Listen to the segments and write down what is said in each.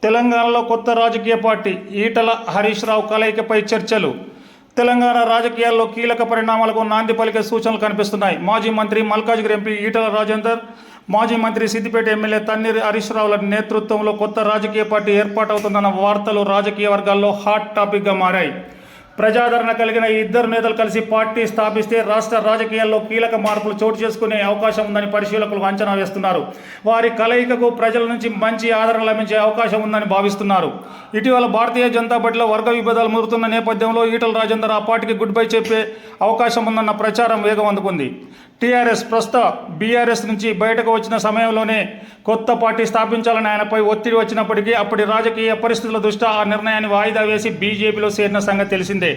తెలంగాణలో కొత్త రాజకీయ పార్టీ ఈటల హరీష్ రావు కలయికపై చర్చలు. తెలంగాణ రాజకీయాల్లో కీలక పరిణామాలకు నాంది పలికే సూచనలు కనిపిస్తున్నాయి. మాజీ మంత్రి మల్కాజ్గిరి ఎంపీ ఈటల రాజేందర్, మాజీ మంత్రి సిద్దిపేట ఎమ్మెల్యే తన్నీర్ హరీష్ రావుల నేతృత్వంలో కొత్త రాజకీయ పార్టీ ఏర్పాటవుతుందన్న వార్తలు రాజకీయ వర్గాల్లో హాట్ టాపిక్గా మారాయి. ప్రజాదరణ కలిగిన ఈ ఇద్దరు నేతలు కలిసి పార్టీ స్థాపిస్తే రాష్ట్ర రాజకీయాల్లో కీలక మార్పులు చోటు చేసుకునే అవకాశం ఉందని పరిశీలకులు అంచనా వేస్తున్నారు. వారి కలయికకు ప్రజల నుంచి మంచి ఆదరణ లభించే అవకాశం ఉందని భావిస్తున్నారు. ఇటీవల భారతీయ జనతా పార్టీలో వర్గ విభేదాలు ముదురుతున్న నేపథ్యంలో ఈటల రాజేందర్ ఆ పార్టీకి గుడ్ బై చెప్పే అవకాశం ఉందన్న ప్రచారం వేగం అందుకుంది. టీఆర్ఎస్ ప్రస్తుత బీఆర్ఎస్ నుంచి బయటకు వచ్చిన సమయంలోనే కొత్త పార్టీ స్థాపించాలని ఆయనపై ఒత్తిడి వచ్చినప్పటికీ అప్పటి రాజకీయ పరిస్థితుల దృష్ట్యా ఆ నిర్ణయాన్ని వాయిదా వేసి బీజేపీలో చేరిన సంగతి తెలిసిందే.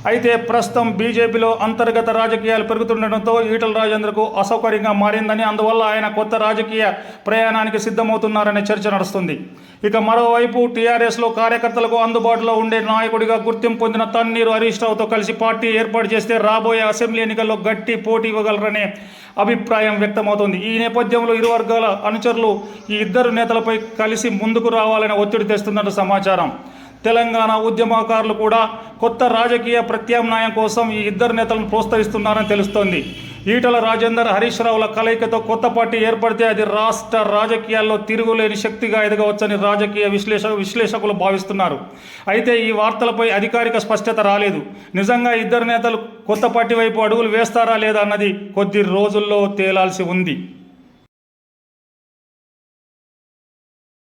అయితే ప్రస్తుతం బీజేపీలో అంతర్గత రాజకీయాలు పెరుగుతుండటంతో ఈటల రాజేందర్కు అసౌకర్యంగా మారిందని, అందువల్ల ఆయన కొత్త రాజకీయ ప్రయాణానికి సిద్ధమవుతున్నారనే చర్చ నడుస్తుంది. ఇక మరోవైపు టీఆర్ఎస్లో కార్యకర్తలకు అందుబాటులో ఉండే నాయకుడిగా గుర్తింపు పొందిన తన్నీరు హరీష్ రావుతో కలిసి పార్టీ ఏర్పాటు చేస్తే రాబోయే అసెంబ్లీ ఎన్నికల్లో గట్టి పోటీ ఇవ్వగలరనే అభిప్రాయం వ్యక్తమవుతోంది. ఈ నేపథ్యంలో ఇరు వర్గాల అనుచరులు ఈ ఇద్దరు నేతలపై కలిసి ముందుకు రావాలని ఒత్తిడి తెస్తున్నట్టు సమాచారం. తెలంగాణ ఉద్యమకారులు కూడా కొత్త రాజకీయ ప్రత్యామ్నాయం కోసం ఈ ఇద్దరు నేతలను ప్రోత్సహిస్తున్నారని తెలుస్తోంది. ఈటల రాజేందర్ హరీష్ రావుల కలయికతో కొత్త పార్టీ ఏర్పడితే అది రాష్ట్ర రాజకీయాల్లో తిరుగులేని శక్తిగా ఎదగవచ్చని రాజకీయ విశ్లేషకులు భావిస్తున్నారు. అయితే ఈ వార్తలపై అధికారిక స్పష్టత రాలేదు. నిజంగా ఇద్దరు నేతలు కొత్త పార్టీ వైపు అడుగులు వేస్తారా లేదా అన్నది కొద్ది రోజుల్లో తేలాల్సి ఉంది.